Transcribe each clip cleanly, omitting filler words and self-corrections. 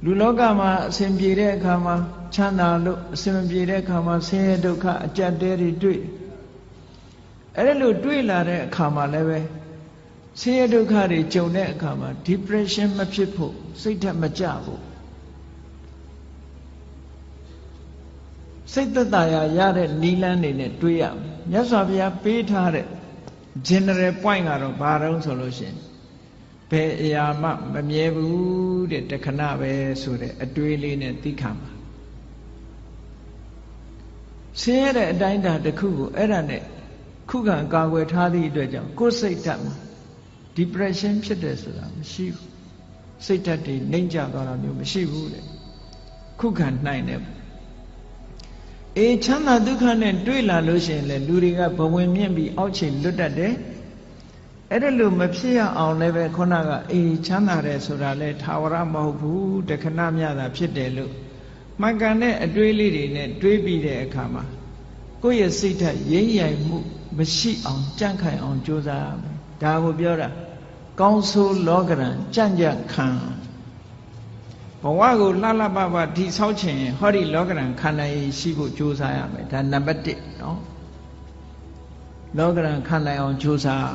လူလောကမှာအစဉ်ပြေတဲ့အခါမှာချမ်းသာလို့အစဉ်မပြေတဲ့အခါမှာဆင်းရဲဒုက္ခအကြက်တဲတွေတွေ့အဲ့လိုတွေ့လာတဲ့အခါမှာလည်းပဲဆင်းရဲဒုက္ခတွေကြုံတဲ့အခါမှာ depression မဖြစ်ဖို့စိတ်ဓာတ်မကျဖို့စိတ်သက်သာရတဲ့နိလန်းနေနဲ့တွေးရမယ်မြတ်စွာဘုရားပေးထားတဲ့ general point ကတော့ဘာတုံးဆိုလို့ရှိရင်ဘယ်အရာမှမမြဲဘူးတဲ့တခဏပဲဆိုတဲ့အတွေးလေးနဲ့သိခံပါဆင်းရဲတဲ့အတိုင်းအတာတစ်ခုကိုအဲ့ဒါနဲ့ခုခံကာကွယ်ထားသည့်အတွက်ကြောင့်ကိုယ်စိတ်ဓာတ်မှာ depression ဖြစ်တယ်ဆိုတာမရှိဘူးစိတ်ဓာတ်တွေနှိမ့်ကျသွားတာမျိုးမရှိဘူးတဲ့ခုခံနိုင်တယ်အေးချမ်းသာဒုက္ခနဲ့တွေ့လာလို့ရှိရင်လေလူတွေကဘဝင်မြင့်ပြီးအောက်ခြေလွတ်တတ်တယ်အဲ့ဒါလို့မဖြစ်ရအောင်လည်းပဲခုနကအေးချမ်းသာတယ်ဆိုတာလေထာဝရမဟုတ်ဘူးတခဏမျှတာဖြစ်တယ်လို့မှန်ကန်တဲ့အတွေးလေးတွေနဲ့တွေးပြီးတဲ့အခါမှာကိုယ့်ရဲ့စိတ်ဓာတ်ရိမ့်ရိုင်မှုမရှိအောင်ကြန့်ခိုင်အောင်ကြိုးစားရမယ်ဒါကိုပြောတာကောင်းဆိုးလောကရန်ကြံ့ကြံ့ခံဘဝကိုလှလှပပဒီဆောက်ခြင်းဟောဒီလောကရန်ခန္ဓာရည်ရှိဖို့ကြိုးစားရမယ်ဒါနံပါတ်1နော်လောကရန်ခန္ဓာအောင်ကြိုးစား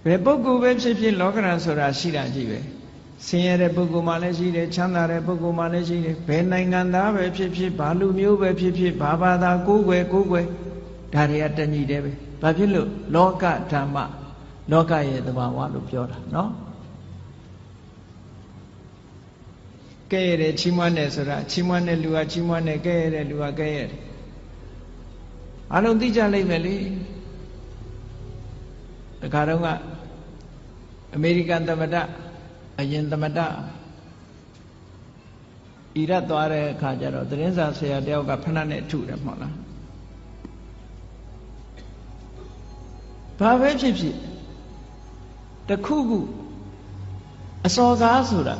ဘယ်ပုဂ္ဂိုလ်ပဲဖြစ်ဖြစ်လောကရန်ဆိုတာရှိတာကြည့်ပဲဆင်းရဲတဲ့ပုဂ္ဂိုလ်မှလည်းရှိတယ်ချမ်းသာတဲ့ပုဂ္ဂိုလ်မှလည်းရှိတယ်ဘယ်နိုင်ငံသားပဲဖြစ်ဖြစ်ဘာလူမျိုးပဲဖြစ်ဖြစ်ဘာဘာသာကိုယ်ွယ်ဒါတွေကတဏှိတယ်ပဲဘာဖြစ်လို့လောကဓမ္မလောကရဲ့သဘာဝလို့ပြောတာနော်ကဲရတယ်ချီးမွမ်းတယ်ဆိုတာချီးမွမ်းတဲ့လူကချီးမွမ်းတယ်ကဲရတဲ့လူကကဲရတယ်အလုံးသိကြလိမ့်မယ်လေတခါတော့ကအမေရိကန်သမ္မတအရင်သမ္မတအီရတ်သွားတဲ့အခါကျတော့သတင်းစာဆရာတယောက်ကဖဏနဲ့ထုတယ်မဟုတ်လားဘာပဲဖြစ်ဖြစ်တခုခုအစော်ကားဆိုတာ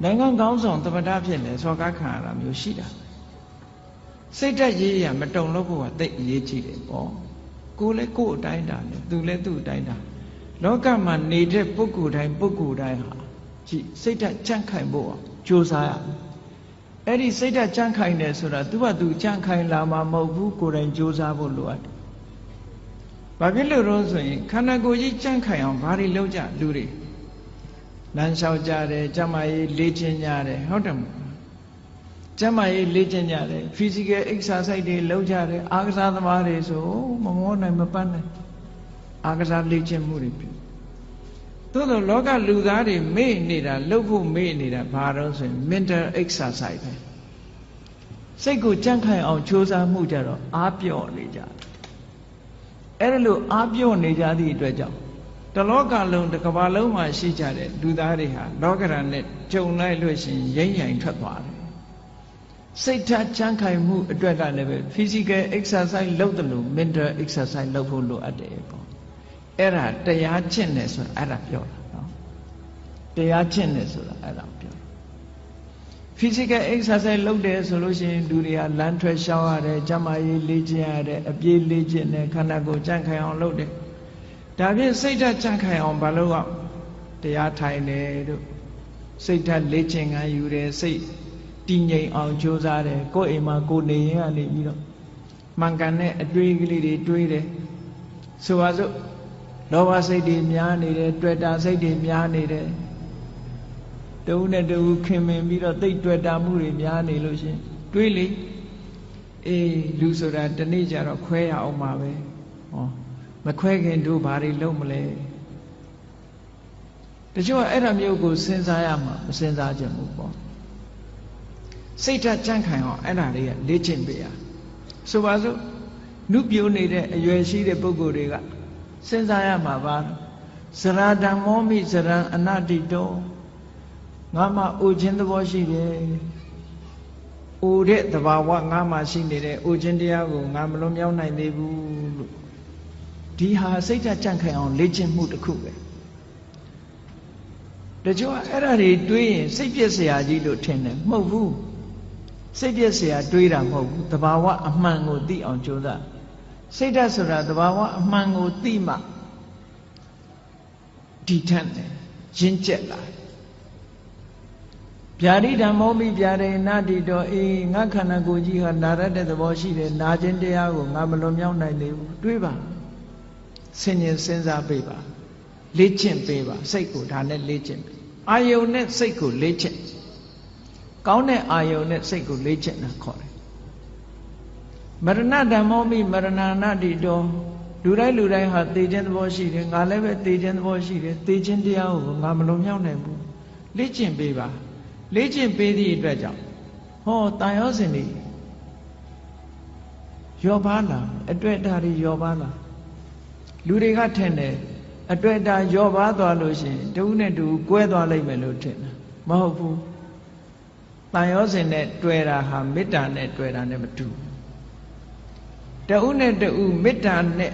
နိုင်ငံကောင်းဆောင်သမ္မတဖြစ်နေစော်ကားခံရတာမျိုးရှိတာစိတ်ဓာတ်ရေးရမတုံလို့ဖို့ကသိအရေးကြီးတယ်ပေါ့ကိုယ်လည်းကိုယ်အတိုင်းတာနဲ့သူလည်းသူ့အတိုင်းတာလောကမှာနေတဲ့ပုဂ္ဂိုလ်တိုင်းဟာကြည့်စိတ်ဓာတ်ကြန့်ခိုင်ဖို့ကြိုးစားရအဲ့ဒီစိတ်ဓာတ်ကြန့်ခိုင်တယ်ဆိုတာသူကသူကြန့်ခိုင်လာမှာမဟုတ်ဘူးကိုယ်တိုင်ကြိုးစားဖို့လိုအပ်တယ်ဘာဖြစ်လို့လဲဆိုရင်ခန္ဓာကိုယ်ကြီးကြန့်ခိုင်အောင်ဘာတွေလုပ်ကြလူတွေလမ်းလျှောက်ကြတယ်ကျမကြီးလေ့ကျင့်ကြတယ်ဟုတ်တယ်မဟုတ်ကျမကြီးလေ့ကျင့်ကြတယ် physical exercise တွေလုပ်ကြတယ်အားကစားသမားတွေဆိုမမောနိုင်မပန်းနိုင်အားကစားလေ့ကျင့်မှုတွေပြုသို့သောလောကလူသားတွေမေ့နေတာလုပ်ဖို့မေ့နေတာဘာလို့ဆိုရင် mental exercise ပဲစိတ်ကိုကြန့်ခိုင်အောင်ကြိုးစားမှုကြတော့အားပြော့နေကြတယ်အဲ့ဒါလို့အားပြော့နေကြသည့်အတွက်ကြောင့်တလောကလုံးတစ်ကမ္ဘာလုံးမှာရှိကြတဲ့လူသားတွေဟာလောကရန်နဲ့ကြုံလိုက်လို့ရှိရင်ရိမ့်ရိုင်ထွက်သွားတယ်စိတ်ဓာတ်ကြန့်ခိုင်မှုအတွက်ကလည်းပဲ physical exercise လုပ်တယ်လို့ mental exercise လုပ်ဖို့လိုအပ်တယ်ပေါ့အဲ့ဒါတရားကျင့်တယ်ဆိုတာအဲ့ဒါပြောတာနော်တရားကျင့်တယ်ဆိုတာအဲ့ဒါပြောတာ physical exercise လုပ်တယ်ဆိုလို့ရှိရင်လူတွေကလမ်းထွက်ရှောင်းရတယ်ကျန်းမာရေးလေ့ကျင့်ရတယ်အပြေးလေ့ကျင့်တယ်ခန္ဓာကိုယ်ကြန့်ခိုင်အောင်လုပ်တယ်ဒါဖြင့်စိတ်ဓာတ်ကြန့်ခိုင်အောင်ဘာလို့ကတရားထိုင်တယ်တို့စိတ်ဓာတ်လေ့ကျင့်ခံယူတယ်စိတ်တည်ငြိမ်အောင်ကြိုးစားတယ်ကိုယ်အိမ်မှာကိုယ်နေရင်ကနေပြီးတော့မှန်ကန်တဲ့အတွေးကလေးတွေတွေးတယ်ဆိုပါစို့လောဘစိတ်တွေများနေတယ်တွေ့တာစိတ်တွေများနေတယ်တဦးနဲ့တဦးခင်မင်ပြီးတော့သိတွေ့တာမှုတွေများနေလို့ရှင်တွေးလေအေးလူဆိုတာတနေ့ကျတော့ခွဲရအောင်ပါပဲဟောမခွဲခင်တို့ဘာတွေလုပ်မလဲတချို့ကအဲ့ဒါမျိုးကိုစဉ်းစားရမှာမစဉ်းစားကြဘူးပေါ့စိတ်ဓာတ်ကြန့်ခိုင်အောင်အဲ့ဒါတွေကလေ့ကျင့်ပေးရဆိုပါစို့နုပြိုနေတဲ့အရွယ်ရှိတဲ့ပုဂ္ဂိုလ်တွေကစဉ်းစားရမှာပါဇရာဓမ္မောမိဇရံအနတ္တိတောငါမှအိုခြင်းသဘောရှိတယ်အိုတဲ့သဘာဝငါမှရှိနေတယ်အိုခြင်းတရားကိုငါမလွန်မြောက်နိုင်သေးဘူးလို့ဒီဟာစိတ်ဓာတ်ကြန့်ခိုင်အောင်လေ့ကျင့်မှုတစ်ခုပဲတချို့ကအဲ့ဒါတွေတွေးရင်စိတ်ပြည့်စရာကြီးလို့ထင်တယ်မဟုတ်ဘူးစိတ်ပြည့်စရာတွေးတာမဟုတ်ဘူးသဘာဝအမှန်ကိုသိအောင်ကြိုးစားစိတ်ဓာတ်ဆိုတာသဘာဝအမှန်ကိုသိမှဒီထက်တယ်ရင့်ကျက်လာ ဗျာတိဓမ္မောမိဗျာဒိဏတိတောအေးငါခန္ဓာကိုယ်ကြီးဟာနာရတဲ့သဘောရှိတယ်နာခြင်းတရားကိုငါမလွန်မြောက်နိုင်သေးဘူးတွေးပါဆင်ញင်စဉ်းစားပေးပါလေ့ကျင့်ပေးပါစိတ်ကိုဒါနဲ့လေ့ကျင့်အာယုန်နဲ့စိတ်ကိုလေ့ကျင့်ကောင်းတဲ့အာယုန်နဲ့စိတ်ကိုလေ့ကျင့်တာခေါ်တယ်မရဏဓမ္မောမိမရဏနာတိတောလူတိုင်းဟာသိခြင်းသဘောရှိတယ်ငါလည်းပဲသိခြင်းသဘောရှိတယ်သိခြင်းတရားကိုငါမလွန်မြောက်နိုင်ဘူးလေ့ကျင့်ပေးပါလေ့ကျင့်ပေးသည့်အတွက်ကြောင့်ဟောတန်ရောစဉ်တွေယောပါလာအတွေ့အတာတွေယောပါလာလူတွေကထင်တယ်အတွေ့အတာယောပါသွားလို့ရှိရင်တဦးနဲ့တူကွဲသွားလိမ့်မယ်လို့ထင်တာမဟုတ်ဘူးတန်ရောစဉ်နဲ့တွေ့တာဟာမေတ္တာနဲ့တွေ့တာနဲ့မတူတဦးနဲ့တူမေတ္တာနဲ့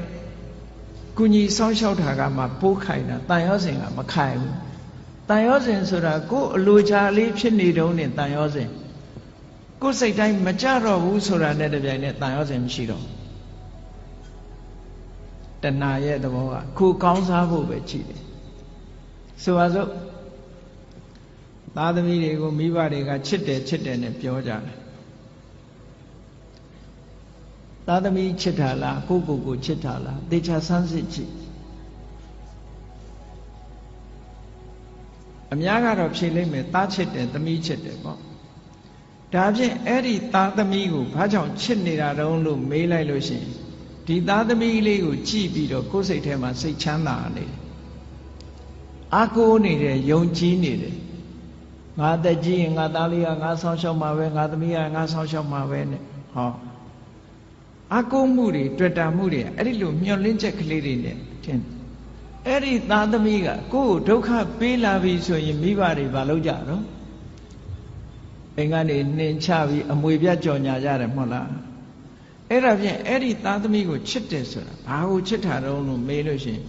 ကုညီဆောင်းလျှောက်တာကမှပိုးခိုင်တာတန်ရောစဉ်ကမခိုင်ဘူးတန်ရောစဉ်ဆိုတာကိုယ်အလိုချလေးဖြစ်နေတုန်းနဲ့တန်ရောစဉ်ကိုယ်စိတ်တိုင်းမကြတော့ဘူးဆိုတာနဲ့တပြိုင်နက်တန်ရောစဉ်မရှိတော့တဏှာရဲ့သဘောကခုကောင်းစားဖို့ပဲကြည့်တယ်ဆိုပါစို့သားသမီးတွေကိုမိဘတွေကချစ်တယ်နဲ့ပြောကြတယ်သားသမီးချစ်တာလားကိုကိုချစ်တာလားသေချာဆန်းစစ်ကြည့်အများကတော့ဖြေလိမ့်မယ်သားချစ်တယ်သမီးချစ်တယ်ပေါ့ဒါဖြင့်အဲ့ဒီသားသမီးကိုဘာကြောင့်ချစ်နေတာတုံးလို့မေးလိုက်လို့ရှိရင်ဒီသားသမီးလေးကိုကြည့်ပြီးတော့ကိုယ်စိတ်ထဲမှာစိတ်ချမ်းသာနေတယ်အာကိုနေတယ်ယုံကြည်နေတယ်ငါတက်ကြီးရင်ငါသားလေးကငါဆောင်းရှောက်မှာပဲငါသမီးကငါဆောင်းရှောက်မှာပဲနဲ့ဟောအာကိုမှုတွေတွေ့တာမှုတွေအဲ့ဒီလိုမျောလင်းချက်ကလေးတွေနဲ့ထင်အဲ့ဒီသားသမီးကကိုယ်ကိုဒုက္ခပေးလာပြီဆိုရင်မိဘတွေဘာလုပ်ကြတော့အိမ်ကနေနှင်ချပြီးအမွေပြတ်ကြော်ညာကြတယ်မဟုတ်လားအဲ့ဒါဖြင့်အဲ့ဒီသားသမီးကိုချစ်တယ်ဆိုတာဘာကိုချစ်တာတုံးလို့မေးလို့ရှိရင်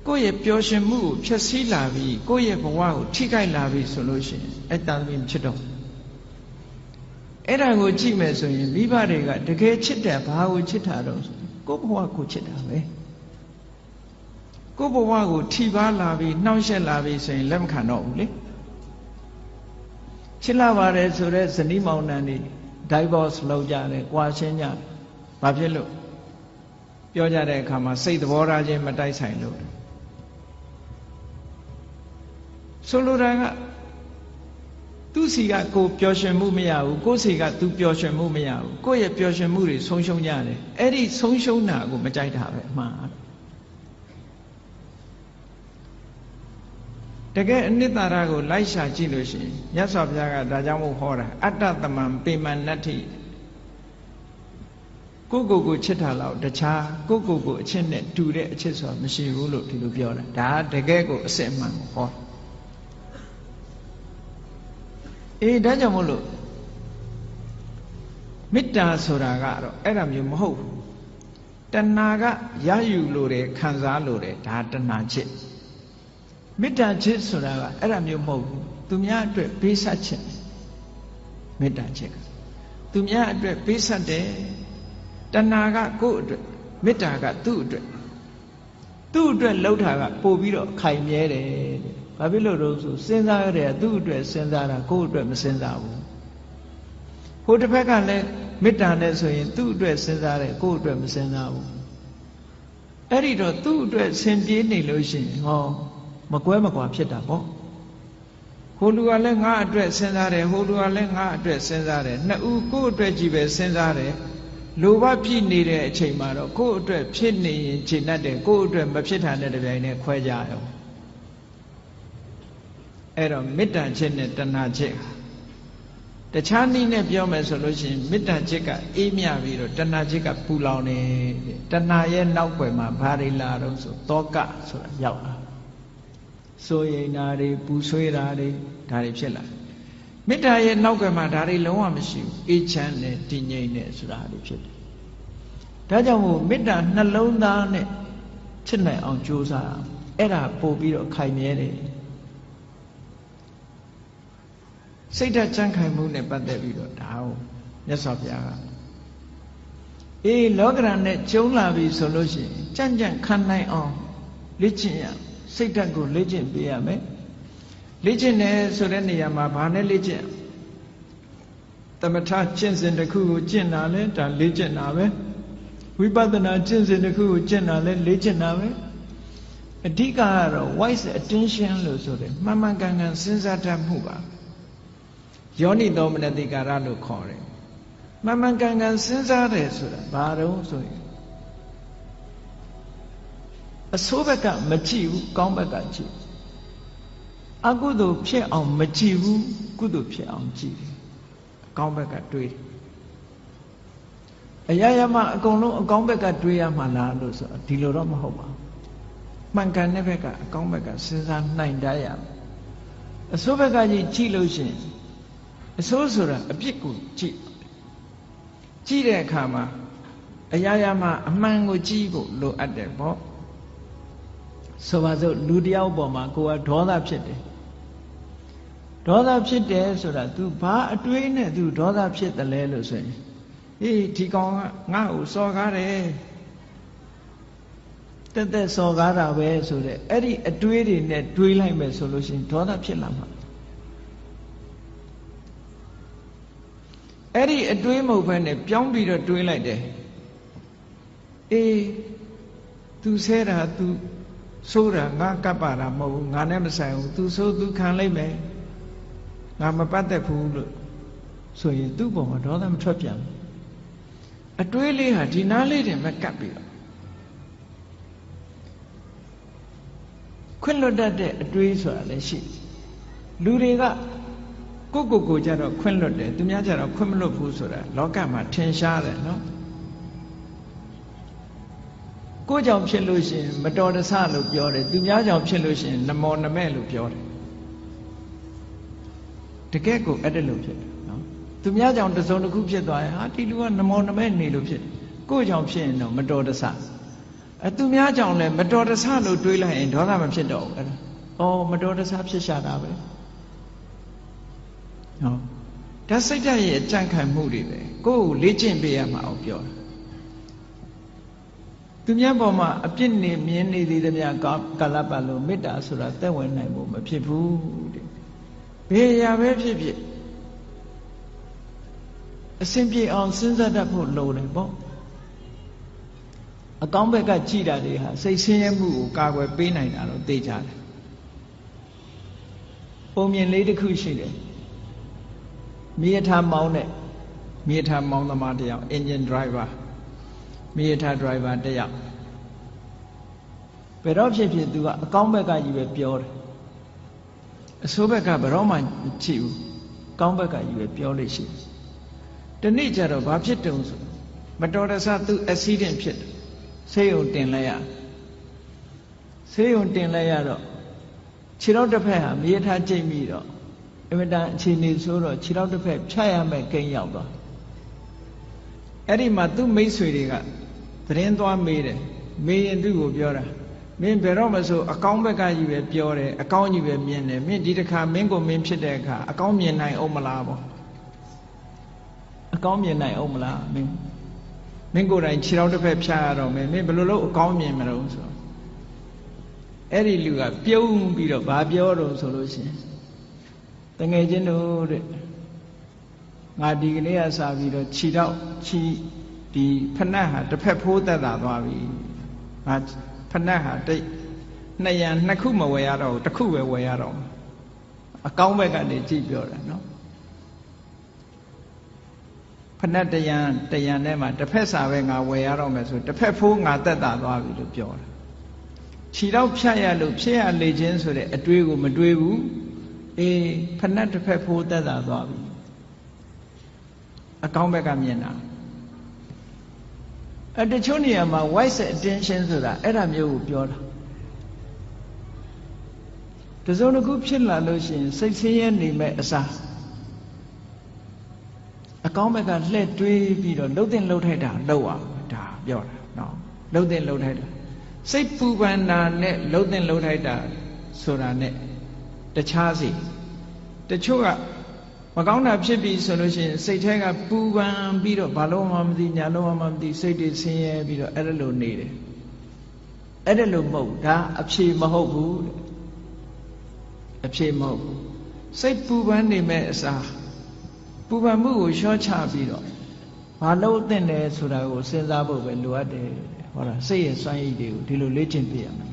ကိုယ့်ရဲ့ပျော်ရွှင်မှုကိုဖျက်ဆီးလာပြီးကိုယ့်ရဲ့ဘဝကိုထိခိုက်လာပြီးဆိုလို့ရှိရင်အဲ့သားသမီးမချစ်တော့အဲ့ဒါကိုကြည့်မယ်ဆိုရင်မိဘတွေကတကယ်ချစ်တယ်ဘာကိုချစ်တာတုံးဆိုကိုယ့်ဘဝကိုချစ်တာပဲကိုယ့်ဘဝကိုထိပါလာပြီးနှောင့်ယှက်လာပြီးဆိုရင်လက်မခံတော့ဘူးလေချစ်လာပါတယ်ဆိုတော့ဇနီးမောင်နှံတွေ divorce လုပ်ကြတယ်၊ကွာရှင်းကြတယ်။ဘာဖြစ်လို့ပြောကြတဲ့အခါမှာစိတ်သဘောထားချင်းမတိုက်ဆိုင်လို့ဆိုလိုတာကသူ့စီကကိုပျော်ရွှင်မှုမရဘူးကိုယ့်စီကသူပျော်ရွှင်မှုမရဘူးကိုယ့်ရဲ့ပျော်ရွှင်မှုတွေဆုံးရှုံးကြတယ်အဲ့ဒီဆုံးရှုံးတာကိုမကြိုက်တာပဲအမှန်တကယ်အနိတ္တရာကိုလိုက်ရှာကြည့်လို့ရှိရင်မြတ်စွာဘုရားကဒါကြောင့်မို့ဟောတာအတ္တသမံပေမနတ္ထိကိုချစ်တာလောက်တခြားကိုအချစ်နဲ့တူတဲ့အချစ်ဆိုတာမရှိဘူးလို့ဒီလိုပြောတာဒါတကယ်ကိုအစစ်အမှန်ကိုဟောဒါကြောင့်မို့လို့မေတ္တာဆိုတာကတော့အဲ့ဒါမျိုးမဟုတ်ဘူးတဏှာကရယူလို့တယ်ခံစားလို့တယ်ဒါတဏှာချစ်မေတ္တာချစ်ဆိုတာကအဲ့ဒါမျိုးမဟုတ်ဘူးသူများအတွက်ပေးဆက်ခြင်းမေတ္တာချစ်ကသူများအတွက်ပေးဆက်တယ်တဏှာကကိုယ့်အတွက်မေတ္တာကသူ့အတွက်လှုပ်တာကပို့ပြီးတော့ခိုင်မြဲတယ်ဘာဖြစ်လို့တော့ဆိုစဉ်းစားရတယ်သူ့အတွက်စဉ်းစားတာကိုယ့်အတွက်မစဉ်းစားဘူးဟိုတစ်ဖက်ကလည်းမေတ္တာနဲ့ဆိုရင်သူ့အတွက်စဉ်းစားတယ်ကိုယ့်အတွက်မစဉ်းစားဘူးအဲ့ဒီတော့သူ့အတွက်ဆင်ပြေးနေလို့ရှိရင်ဟောမကွဲမကွာဖြစ်တာပေါ့ဟိုလူကလည်းငါအတွက်စဉ်းစားတယ်ဟိုလူကလည်းငါအတွက်စဉ်းစားတယ်နှစ်ဦးကိုယ့်အတွက်ကြီးပဲစဉ်းစားတယ်လိုဘဖြစ်နေတဲ့အချိန်မှာတော့ကိုယ့်အတွက်ဖြစ်နေရင်ခြေနှက်တယ်ကိုယ့်အတွက်မဖြစ်တာနဲ့တပြိုင်နက်ခွဲကြရောအဲ့တော့မေတ္တာချစ်နဲ့တဏှာချစ်တခြားနည်းနဲ့ပြောမယ်ဆိုလို့ရှိရင်မေတ္တာချစ်ကအေးမြပြီးတော့တဏှာချစ်ကပူလောင်နေတဏှာရဲ့နောက်ွယ်မှာဘာတွေလာတော့ဆိုတောကဆိုတာရောက်လာစိုးရိမ်တာတွေပူဆွေးတာတွေဒါတွေဖြစ်လာမေတ္တာရဲ့နောက်ကမှဒါတွေလုံးဝမရှိဘူးအေးချမ်းနဲ့တည်ငြိမ်နဲ့ဆိုတာတွေဖြစ်တယ်ဒါကြောင့်မို့မေတ္တာနှလုံးသားနဲ့ချစ်နိုင်အောင်ကြိုးစားအဲ့ဒါပို့ပြီးတော့ခိုင်မြဲတယ်စိတ်ဓာတ်ကြံ့ခိုင်မှုနဲ့ပတ်သက်ပြီးတော့ဒါကိုမြတ်စွာဘုရားကလောကရန်နဲ့ကျုံလာပြီဆိုလို့ရှိရင်ကြံ့ခံနိုင်အောင်လေ့ကျင့်ရစိတ်ဓာတ်ကိုလေ့ကျင့်ပေးရမယ် လေ့ကျင့်တယ်ဆိုတဲ့နေရာမှာဘာနဲ့လေ့ကျင့်သမထကျင့်စဉ်တစ်ခုကိုကျင့်တာလဲဒါလေ့ကျင့်တာပဲဝိပဿနာကျင့်စဉ်တစ်ခုကိုကျင့်တာလဲလေ့ကျင့်တာပဲအဓိကကတော့ wise attention လို့ဆိုတယ်မှန်မှန်ကန်ကန်စဉ်းစားတတ်မှုပါယောနိသောမနတိကာရလို့ခေါ်တယ်မှန်မှန်ကန်ကန်စဉ်းစားတယ်ဆိုတာဘာတော့ဆိုရင်အဆိုးဘက်ကမကြည့်ဘူးကောင်းဘက်ကကြည့်အကုသိုလ်ဖြစ်အောင်မကြည့်ဘူးကုသိုလ်ဖြစ်အောင်ကြည့်တယ်အကောင်းဘက်ကတွေးတယ်အရာရာမှာအကုန်လုံးအကောင်းဘက်ကတွေးရမှာလားလို့ဆိုဒီလိုတော့မဟုတ်ပါဘူးမှန်ကန်တဲ့ဘက်ကအကောင်းဘက်ကစဉ်းစားနိုင်တတ်ရမယ်အဆိုးဘက်ကကြည့်လို့ရှိရင်အဆိုးဆိုတာအပြစ်ကိုကြည့်တဲ့အခါမှာအရာရာမှာအမှန်ကိုကြည့်ဖို့လိုအပ်တယ်ပေါ့ဆိုပါစို့လူတယောက်ပေါ်မှာကိုယ်ကဒေါသဖြစ်တယ်ဒေါသဖြစ်တယ်ဆိုတာ तू ဘာအတွေးနဲ့ तू ဒေါသဖြစ်တယ်လဲလို့ဆိုရင်ဟေးဒီကောင်ကငါ့ကိုစော်ကားတယ်တက်စော်ကားတာပဲဆိုတဲ့အဲ့ဒီအတွေးတွေနဲ့တွေးလိုက်မယ်ဆိုလို့ရှိရင်ဒေါသဖြစ်လာမှာအဲ့ဒီအတွေးမဟုတ်ဘဲနဲ့ပြောင်းပြီးတော့တွေးလိုက်တယ်အေး तू ဆဲတာ तू ဆိုးတာငါကပ်ပါတာမဟုတ်ဘူးငါနဲ့မဆိုင်ဘူး तू ဆိုး तू ခံလိုက်မယ်ငါမပတ်သက်ဘူးလို့ဆိုရင်သူ့ပုံမှာဒေါသမထွက်ပြန်ဘူးအတွေးလေးဟာဒီနားလေးတင်မဲ့ကပ်ပြီးတော့ခွင့်လွတ်တတ်တဲ့အတွေးဆိုတာလည်းရှိလူတွေကကိုကြတော့ခွင့်လွတ်တယ်သူများကြတော့ခွင့်မလွတ်ဘူးဆိုတာလောကမှာထင်ရှားတယ်နော်ကိုကြောင့်ဖြစ်လို့ရှိရင်မတော်တဆလို့ပြောတယ်သူများကြောင့်ဖြစ်လို့ရှိရင်နမောနမဲ့လို့ပြောတယ်တကယ်ကိုအဲ့ဒါလို့ဖြစ်တယ်နော်သူများကြောင့်တစုံတစ်ခုဖြစ်သွားရင်ဟာဒီလူကနမောနမဲ့နေလို့ဖြစ်တယ်ကိုကြောင့်ဖြစ်ရင်တော့မတော်တဆသူများကြောင့်လည်းမတော်တဆလို့တွေးလိုက်ရင်ဒေါသမဖြစ်တော့ဘူးအဲ့ဒါအော်မတော်တဆဖြစ်ရှာတာပဲနော်ဒါစိတ်ဓာတ်ရဲ့အကြံခံမှုတွေပဲကိုယ်ကိုလေ့ကျင့်ပေးရမှာအောင်ပြောတာသူများပေါ်မှာအပြစ်နေမြင်နေသေးသမျှကာလပတ်လုံးမေတ္တာဆိုတာသက်ဝင်နိုင်ဖို့မဖြစ်ဘူးတဲ့ဘယ်ရာပဲဖြစ်ဖြစ်အစဉ်ပြေအောင်စဉ်းစားတတ်ဖို့လိုတယ်ပေါ့အကောင်းဘက်ကကြည်တာတွေဟာစိတ်ဆင်းရဲမှုကိုကာကွယ်ပေးနိုင်တာတော့သိကြတယ်ပုံမြင်လေးတစ်ခုရှိတယ်မြေထားမောင်းတဲ့မြေထားမောင်းသမားတစ်ယောက် engine driver မြေထား driver တစ်ယောက်ဘယ်တော့ဖြစ်ဖြစ်သူကအကောင်းဘက်ကကြီးပဲပြောတယ်အဆိုးဘက်ကဘယ်တော့မှကြည့်ဘူးကောင်းဘက်ကကြီးပဲပြောလို့ရှိတယ်တနေ့ကျတော့ဘာဖြစ်တုံဆိုမတော်တဆသူ accident ဖြစ်တယ်ဆေးရုံတင်လိုက်ရဆေးရုံတင်လိုက်ရတော့ခြေထောက်တစ်ဖက်ဟာမြေထားကျိတ်ပြီးတော့အမတန်အခြေအနေဆိုတော့ခြေထောက်တစ်ဖက်ဖြတ်ရမယ်ကိန်းရောက်သွားအဲ့ဒီမှာသူ့မိတ်ဆွေတွေကသတင်းသွားမေးတယ်မေးရင်သူ့ကိုပြောတာမင်းဘယ်တော့မှဆိုအကောင်းဘက်ကကြီးပဲပြောတယ်အကောင်းကြီးပဲမြင်တယ်မင်းဒီတစ်ခါမင်းကိုမင်းဖြစ်တဲ့အခါအကောင်းမြင်နိုင်အောင်မလားပေါ့အကောင်းမြင်နိုင်အောင်မလားမင်းကိုယ်တိုင်ခြေထောက်တစ်ဖက်ဖြတ်ရတော့မင်းဘယ်လိုလုပ်အကောင်းမြင်မလို့ဆိုအဲ့ဒီလူကပြုံးပြီးတော့ဗာပြောတော့ဆိုလို့ရှိရင်တငယ်ချင်းတို့တဲ့ငါဒီကနေ့ကစပြီးတော့ခြေထောက်ဒီဖနက်ဟာတစ်ဖက်ဖိုးသက်သာသွားပြီငါဖနက်ဟာနှစ်ရံနှစ်ခုမဝယ်ရတော့တစ်ခုပဲဝယ်ရတော့အကောင်းဘက်ကနေကြည့်ပြောတာနော်ဖနက်တရံထဲမှာတစ်ဖက်စာပဲငါဝယ်ရတော့မယ်ဆိုတစ်ဖက်ဖိုးငါသက်သာသွားပြီလို့ပြောတာခြေထောက်ဖြတ်ရလို့ဖြစ်ရလေခြင်းဆိုတဲ့အတွေးကိုမတွေးဘူးအေးဖနက်တစ်ဖက်ဖိုးသက်သာသွားပြီအကောင်းဘက်ကမြင်တာတချို့နေရာမှာ wise attention ဆိုတာအဲ့ဒါမျိုးကိုပြောတာတစုံတစ်ခုဖြစ်လာလို့ရှိရင်စိတ်ဆင်းရဲနေမဲ့အစားအကောင်းဘက်ကလှည့်တွေးပြီးတော့လှုပ်တင်လှုပ်ထိုက်တာလှုပ်အောင်ဒါပြောတာနော်လှုပ်တင်လှုပ်ထိုက်တာစိတ်ပူပန်တာနဲ့လှုပ်တင်လှုပ်ထိုက်တာဆိုတာနဲ့တခြားစီတချို့ကမကောင်းတာဖြစ်ပြီဆိုလို့ရှိရင်စိတ်ထဲကပူပန်ပြီးတော့ဘာလို့မှမသိညာလို့မှမသိစိတ်တွေဆင်းရဲပြီးတော့အဲ့ဒါလိုနေတယ်အဲ့ဒါလိုမဟုတ်ဒါအဖြေမဟုတ်ဘူး အဖြစ်မဟုတ်စိတ်ပူပန်နေမဲ့အစားပူပန်မှုကိုလျှော့ချပြီးတော့ဘာလို့သင့်တယ်ဆိုတာကိုစဉ်းစားဖို့ပဲလိုအပ်တယ်ဟောလားစိတ်ရဲ့စွမ်းရည်တွေကိုဒီလိုလေ့ကျင့်ပြရမယ်